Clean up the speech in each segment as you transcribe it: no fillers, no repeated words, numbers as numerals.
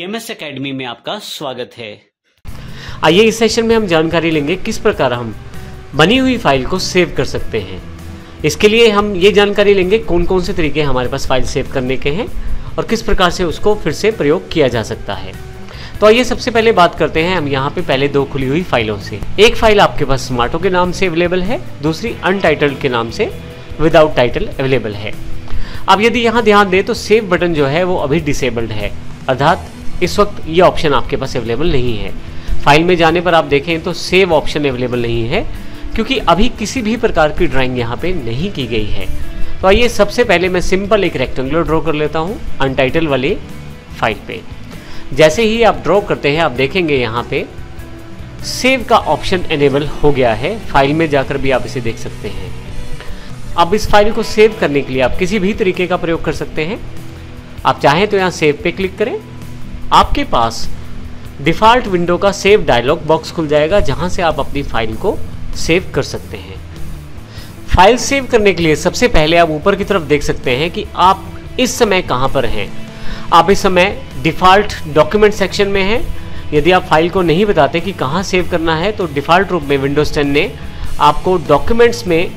BMS academy में आपका स्वागत है। आइए इस सेशन में हम जानकारी लेंगे किस प्रकार हम बनी हुई फाइल को सेव कर सकते हैं। इसके लिए हम ये जानकारी लेंगे कौन कौन से तरीके हमारे पास फाइल सेव करने के हैं और किस प्रकार से उसको फिर से प्रयोग किया जा सकता है। तो आइए सबसे पहले बात करते हैं हम यहाँ पे पहले दो खुली हुई फाइलों से। एक फाइल आपके पास स्मार्टो के नाम से अवेलेबल है, दूसरी अनटाइटल्ड के नाम से विदाउट टाइटल अवेलेबल है। अब यदि यहाँ ध्यान दें तो सेव बटन जो है वो अभी डिसेबल्ड है, अर्थात इस वक्त ये ऑप्शन आपके पास अवेलेबल नहीं है। फाइल में जाने पर आप देखें तो सेव ऑप्शन अवेलेबल नहीं है क्योंकि अभी किसी भी प्रकार की ड्राइंग यहाँ पे नहीं की गई है। तो आइए सबसे पहले मैं सिंपल एक रेक्टेंगुलर ड्रॉ कर लेता हूँ अनटाइटल वाले फाइल पे। जैसे ही आप ड्रॉ करते हैं आप देखेंगे यहाँ पे सेव का ऑप्शन एनेबल हो गया है। फाइल में जाकर भी आप इसे देख सकते हैं। अब इस फाइल को सेव करने के लिए आप किसी भी तरीके का प्रयोग कर सकते हैं। आप चाहें तो यहाँ सेव पे क्लिक करें, आपके पास डिफ़ॉल्ट विंडो का सेव डायलॉग बॉक्स खुल जाएगा जहां से आप अपनी फाइल को सेव कर सकते हैं। फाइल सेव करने के लिए सबसे पहले आप ऊपर की तरफ देख सकते हैं कि आप इस समय कहां पर हैं। आप इस समय डिफ़ॉल्ट डॉक्यूमेंट सेक्शन में हैं। यदि आप फाइल को नहीं बताते कि कहां सेव करना है तो डिफ़ॉल्ट रूप में विंडोज़ 10 ने आपको डॉक्यूमेंट्स में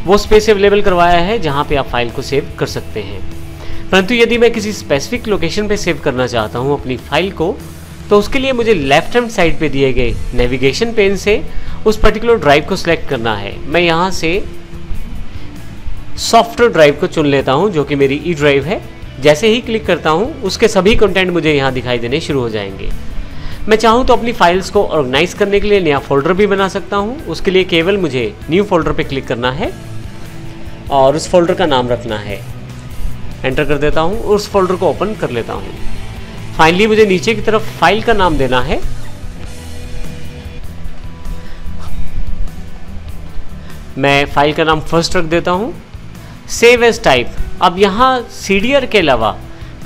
वो स्पेस अवेलेबल करवाया है जहाँ पर आप फाइल को सेव कर सकते हैं। परंतु यदि मैं किसी स्पेसिफिक लोकेशन पे सेव करना चाहता हूँ अपनी फाइल को, तो उसके लिए मुझे लेफ्ट हैंड साइड पे दिए गए नेविगेशन पेन से उस पर्टिकुलर ड्राइव को सिलेक्ट करना है। मैं यहाँ से सॉफ्टवेयर ड्राइव को चुन लेता हूँ जो कि मेरी ई ड्राइव है। जैसे ही क्लिक करता हूँ उसके सभी कंटेंट मुझे यहाँ दिखाई देने शुरू हो जाएंगे। मैं चाहूँ तो अपनी फाइल्स को ऑर्गेनाइज करने के लिए नया फोल्डर भी बना सकता हूँ। उसके लिए केवल मुझे न्यू फोल्डर पर क्लिक करना है और उस फोल्डर का नाम रखना है। एंटर कर देता हूँ, उस फोल्डर को ओपन कर लेता हूँ। फाइनली मुझे नीचे की तरफ फाइल का नाम देना है। मैं फाइल का नाम फर्स्ट रख देता हूँ। सेव एज टाइप, अब यहाँ CDR के अलावा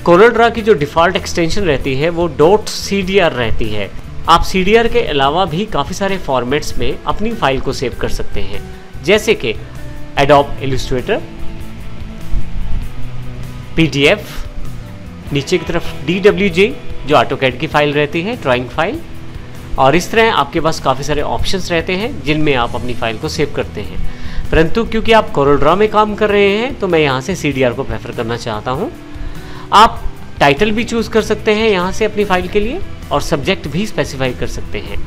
कोरल ड्रा की जो डिफ़ॉल्ट एक्सटेंशन रहती है वो .cdr रहती है। आप CDR के अलावा भी काफ़ी सारे फॉर्मेट्स में अपनी फाइल को सेव कर सकते हैं, जैसे कि एडोब इलस्ट्रेटर, PDF, नीचे की तरफ DWG जो ऑटोकैड की फाइल रहती है, ड्राइंग फाइल, और इस तरह आपके पास काफ़ी सारे ऑप्शंस रहते हैं जिनमें आप अपनी फाइल को सेव करते हैं। परंतु क्योंकि आप कोरल ड्रा में काम कर रहे हैं तो मैं यहाँ से CDR को प्रेफर करना चाहता हूँ। आप टाइटल भी चूज़ कर सकते हैं यहाँ से अपनी फाइल के लिए और सब्जेक्ट भी स्पेसिफाई कर सकते हैं।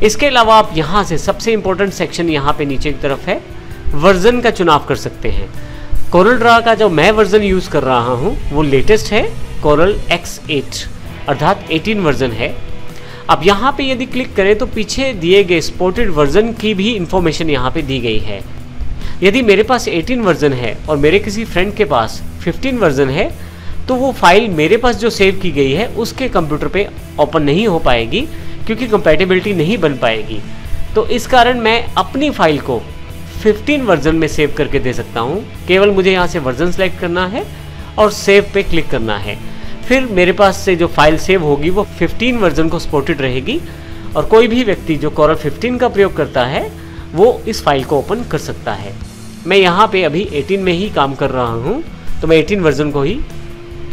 इसके अलावा आप यहाँ से सबसे इम्पोर्टेंट सेक्शन यहाँ पे नीचे की तरफ है, वर्जन का चुनाव कर सकते हैं। कोरल ड्रा का जो मैं वर्जन यूज़ कर रहा हूँ वो लेटेस्ट है, कोरल X8 अर्थात 18 वर्जन है। अब यहाँ पे यदि क्लिक करें तो पीछे दिए गए सपोर्टेड वर्जन की भी इंफॉर्मेशन यहाँ पे दी गई है। यदि मेरे पास 18 वर्जन है और मेरे किसी फ्रेंड के पास 15 वर्जन है तो वो फाइल मेरे पास जो सेव की गई है उसके कंप्यूटर पे ओपन नहीं हो पाएगी क्योंकि कंपैटिबिलिटी नहीं बन पाएगी। तो इस कारण मैं अपनी फाइल को 15 वर्जन में सेव करके दे सकता हूँ। केवल मुझे यहाँ से वर्जन सेलेक्ट करना है और सेव पे क्लिक करना है। फिर मेरे पास से जो फाइल सेव होगी वो 15 वर्जन को सपोर्टेड रहेगी और कोई भी व्यक्ति जो कोरल 15 का प्रयोग करता है वो इस फाइल को ओपन कर सकता है। मैं यहाँ पे अभी 18 में ही काम कर रहा हूँ तो मैं 18 वर्जन को ही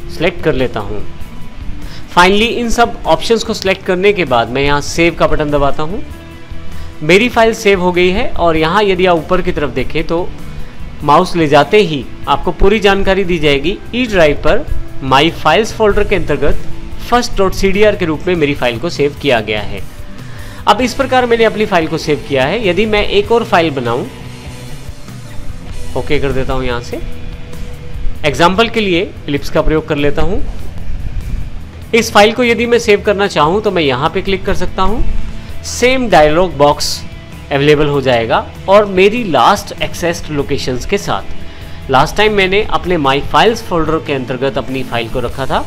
सिलेक्ट कर लेता हूँ। फाइनली इन सब ऑप्शंस को सिलेक्ट करने के बाद मैं यहाँ सेव का बटन दबाता हूँ। मेरी फाइल सेव हो गई है और यहाँ यदि आप ऊपर की तरफ देखें तो माउस ले जाते ही आपको पूरी जानकारी दी जाएगी। ई ड्राइव पर माई फाइल्स फोल्डर के अंतर्गत first.cdr के रूप में मेरी फाइल को सेव किया गया है। अब इस प्रकार मैंने अपनी फाइल को सेव किया है। यदि मैं एक और फाइल बनाऊं, ओके कर देता हूं। यहाँ से एग्जाम्पल के लिए इलिप्स का प्रयोग कर लेता हूं। इस फाइल को यदि मैं सेव करना चाहूं तो मैं यहाँ पे क्लिक कर सकता हूं। सेम डायलॉग बॉक्स अवेलेबल हो जाएगा और मेरी लास्ट एक्सेस्ड लोकेशंस के साथ। लास्ट टाइम मैंने अपने माई फाइल्स फोल्डर के अंतर्गत अपनी फाइल को रखा था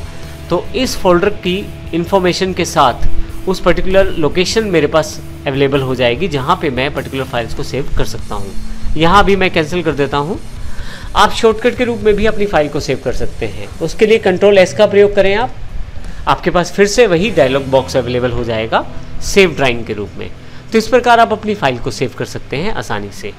तो इस फोल्डर की इंफॉर्मेशन के साथ उस पर्टिकुलर लोकेशन मेरे पास अवेलेबल हो जाएगी जहाँ पे मैं पर्टिकुलर फाइल्स को सेव कर सकता हूँ। यहाँ भी मैं कैंसिल कर देता हूँ। आप शॉर्टकट के रूप में भी अपनी फाइल को सेव कर सकते हैं। उसके लिए Ctrl+S का प्रयोग करें आपके पास फिर से वही डायलॉग बॉक्स अवेलेबल हो जाएगा सेव ड्राइंग के रूप में। तो इस प्रकार आप अपनी फाइल को सेव कर सकते हैं आसानी से।